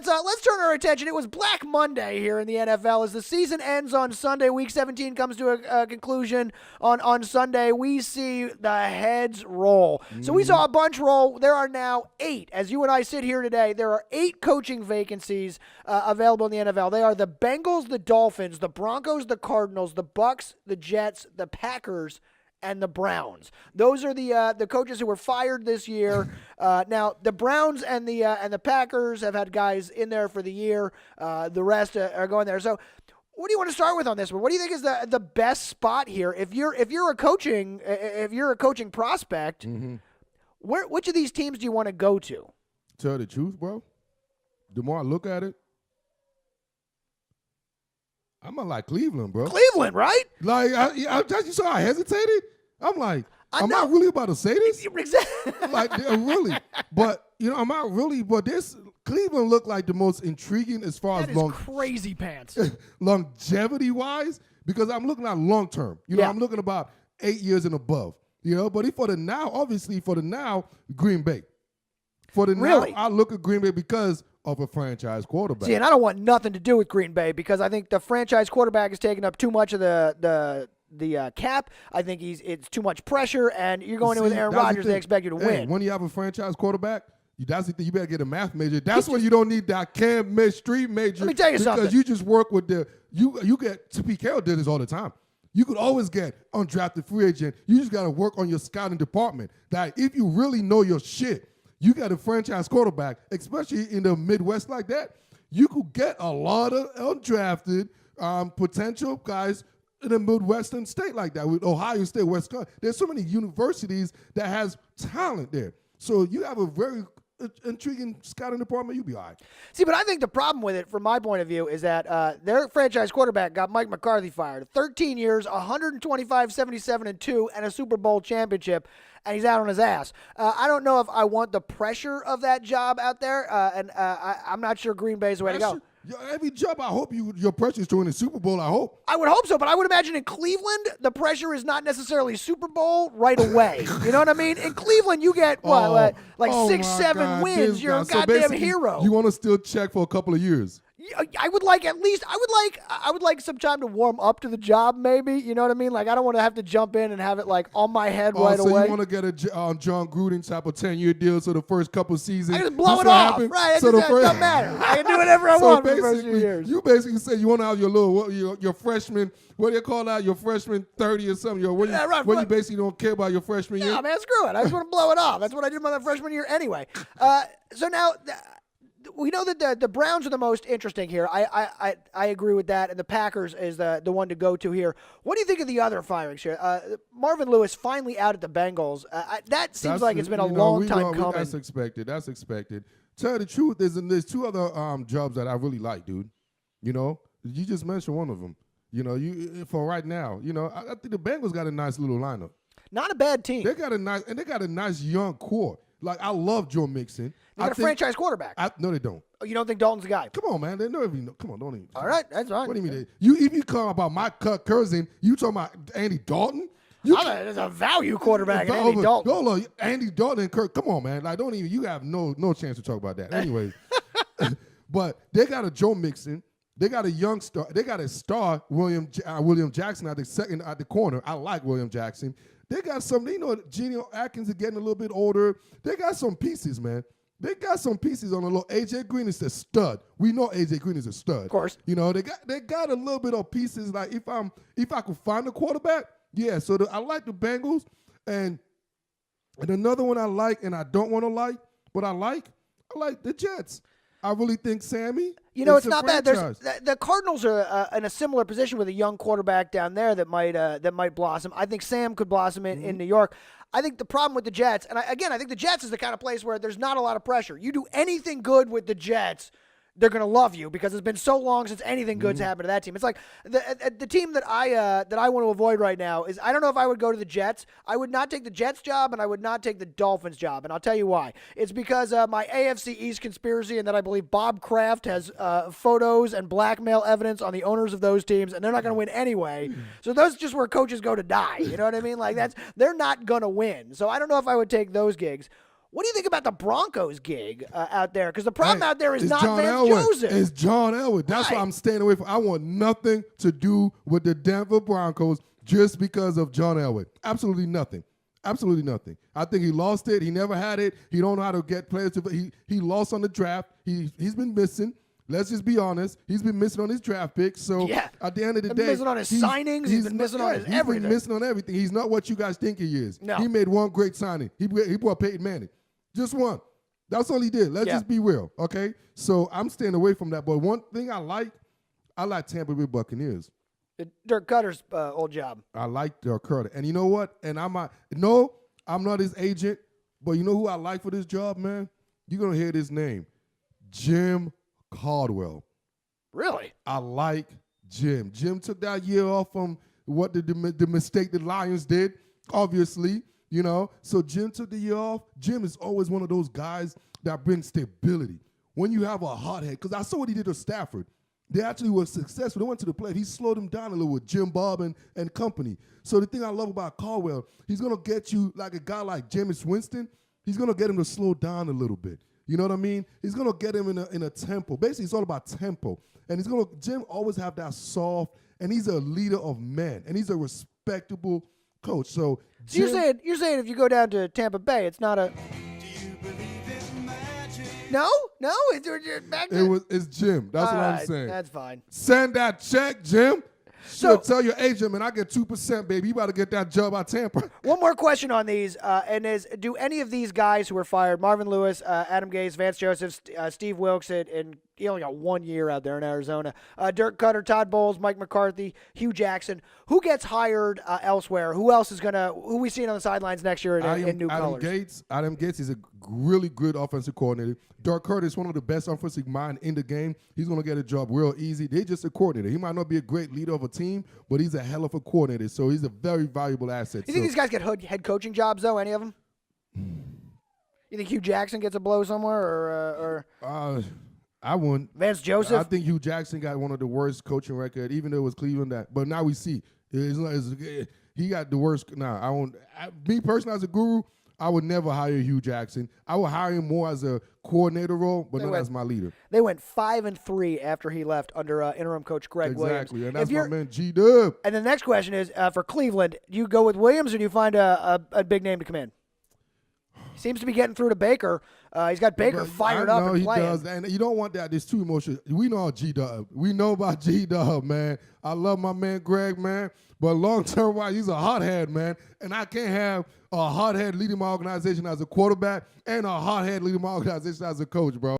let's turn our attention. It was Black Monday here in the NFL as the season ends on Sunday. Week 17 comes to a conclusion on Sunday. We see the heads roll. So we saw a bunch roll. There are now 8. As you and I sit here today, there are 8 coaching vacancies available in the NFL. They are the Bengals, the Dolphins, the Broncos, the Cardinals, the Bucks, the Jets, the Packers, and the Browns. Those are the coaches who were fired this year. Now the Browns and the Packers have had guys in there for the year. The rest are going there. So, what do you want to start with on this one? What do you think is the best spot here? If you're a coaching prospect, which of these teams do you want to go to? Tell you the truth, bro. The more I look at it, I'm gonna like Cleveland, bro. Cleveland, right? Like, you saw I hesitated. I'm like, am I really about to say this? Exactly. Like, really? But I'm not really. But this Cleveland looked like the most intriguing as far That as is crazy pants. longevity wise, because I'm looking at long term. I'm looking about 8 years and above. But for the now, Green Bay. For the Really? now, I look at Green Bay because of a franchise quarterback. See, and I don't want nothing to do with Green Bay because I think the franchise quarterback is taking up too much of the cap. I think it's too much pressure, and you're going in with Aaron Rodgers. They expect you to win. When you have a franchise quarterback, that's the thing. You better get a math major. That's when you don't need that street major. Let me tell you something. Because you just work with you get. Pete Carroll did this all the time. You could always get undrafted free agent. You just got to work on your scouting department. That if you really know your shit, you got a franchise quarterback, especially in the Midwest like that, you could get a lot of undrafted potential guys in a Midwestern state like that, with Ohio State, Wisconsin. There's so many universities that has talent there. So you have a very intriguing scouting department, you'll be all right. See, but I think the problem with it, from my point of view, is that their franchise quarterback got Mike McCarthy fired. 13 years, 125, 77, and 2, and a Super Bowl championship, and he's out on his ass. I don't know if I want the pressure of that job out there, and I'm not sure Green Bay's the way to go. Every job, I hope your pressure is to win the Super Bowl, I hope. I would hope so, but I would imagine in Cleveland, the pressure is not necessarily Super Bowl right away. You know what I mean? In Cleveland, you get, 6, 7 wins. You're a goddamn hero. You want to still check for a couple of years. I would like some time to warm up to the job, maybe. You know what I mean? Like, I don't want to have to jump in and have it like on my head right away. So you want to get a John Gruden type of 10-year deal, so the first couple of seasons, I just blow it off, right? It doesn't matter. I can do whatever I want for the first few years. You basically say you want to have your freshman. What do you call that? Your freshman 30 or something. When you basically don't care about your freshman year. Yeah, man, screw it. I just want to blow it off. That's what I did my freshman year anyway. So now. We know that the Browns are the most interesting here. I agree with that, and the Packers is the one to go to here. What do you think of the other firings here? Marvin Lewis finally out at the Bengals. That seems like it's been a long time coming. That's expected. Tell you the truth, there's 2 other jobs that I really like, dude. You just mentioned one of them. For right now, I think the Bengals got a nice little lineup. Not a bad team. They got a nice young core. Like, I love Joe Mixon. They got a franchise quarterback. No, they don't. Oh, you don't think Dalton's the guy? Come on, man. They don't even know. Come on, don't even. All right, that's fine. What do you mean? If you come about my cousin, you talking about Andy Dalton? There's a value quarterback, Andy Dalton. No, Andy Dalton and Kirk. Come on, man. Like, don't even. You have no chance to talk about that. Anyways, but they got a Joe Mixon. They got a young star. They got a star, William Jackson at the corner. I like William Jackson. They got some, Geno Atkins is getting a little bit older. They got some pieces, man. They got some pieces on the low. A.J. Green is a stud. We know A.J. Green is a stud. Of course. They got a little bit of pieces. Like, if I could find a quarterback, yeah. So I like the Bengals. And another one I like, and I don't want to like, but I like the Jets. I really think Sammy. It's not bad. The Cardinals are in a similar position with a young quarterback down there that might blossom. I think Sam could blossom in New York. I think the problem with the Jets, and I think the Jets is the kind of place where there's not a lot of pressure. You do anything good with the Jets, they're going to love you because it's been so long since anything good's happened to that team. It's like the team that I want to avoid right now is, I don't know if I would go to the Jets. I would not take the Jets job, and I would not take the Dolphins job, and I'll tell you why. It's because my AFC East conspiracy, and that I believe Bob Kraft has photos and blackmail evidence on the owners of those teams, and they're not going to win anyway. So those are just where coaches go to die. You know what I mean? Like, they're not going to win. So I don't know if I would take those gigs. What do you think about the Broncos gig out there? Because the problem out there is It's not John Vance Elway. Joseph. It's John Elway. That's why Right. I'm staying away from. I want nothing to do with the Denver Broncos just because of John Elway. Absolutely nothing. Absolutely nothing. I think he lost it. He never had it. He don't know how to get players to. He lost on the draft. He's been missing. Let's just be honest. He's been missing on his draft picks. So Yeah. at the end of the Been day, missing on his signings. He's been missing on his He's everything. been missing on everything. He's not what you guys think he is. No. He made one great signing. He brought Peyton Manning. Just one. That's all he did. Let's just be real, okay? So I'm staying away from that. But one thing I like Tampa Bay Buccaneers. Dirk Cutter's old job. I like Dirk Cutter. And you know what? And I'm not his agent, but you know who I like for this job, man? You're going to hear this name. Jim Caldwell. Really? I like Jim. Jim took that year off from what the mistake the Lions did, obviously, you know. So Jim took the year off. Jim is always one of those guys that brings stability. When you have a hothead, because I saw what he did to Stafford. They actually were successful. They went to the play. He slowed them down a little with Jim Bob and company. So the thing I love about Caldwell, he's going to get you like a guy like Jameis Winston. He's going to get him to slow down a little bit. You know what I mean? He's going to get him in a tempo. Basically, it's all about tempo. And Jim always have that soft, and he's a leader of men, and he's a respectable coach. So you're saying if you go down to Tampa Bay, it's not a. No, back to it's Jim. That's what I'm right, saying. That's fine. Send that check, Jim. So Tell your agent, man, I get 2%, baby. You about to get that job at Tampa. One more question on these, do any of these guys who were fired, Marvin Lewis, Adam Gase, Vance Joseph, Steve Wilkes, and he only got 1 year out there in Arizona, Dirk Cutter, Todd Bowles, Mike McCarthy, Hugh Jackson, who gets hired elsewhere? Who else is who we seeing on the sidelines next year in new colors? Adam Gates is a really good offensive coordinator. Dirk Cutter is one of the best offensive mind in the game. He's going to get a job real easy. They're just a coordinator. He might not be a great leader of a team, but he's a hell of a coordinator, so he's a very valuable asset. You think these guys get head coaching jobs, though, any of them? You think Hugh Jackson gets a blow somewhere, or I wouldn't. Vance Joseph? I think Hugh Jackson got one of the worst coaching record, even though it was Cleveland. But now we see he got the worst. Me personally, as a guru, I would never hire Hugh Jackson. I would hire him more as a coordinator role, but not as my leader. They went 5-3 after he left under interim coach Greg Williams. Exactly, and that's my man G-Dub. And the next question is, for Cleveland, do you go with Williams or do you find a big name to come in? He seems to be getting through to Baker. He's got Baker fired up and playing. He does, and you don't want that. There's too emotional. We know G-Dub. We know about G-Dub, man. I love my man Greg, man. But long-term wise, he's a hothead, man. And I can't have a hothead leading my organization as a quarterback and a hothead leading my organization as a coach, bro.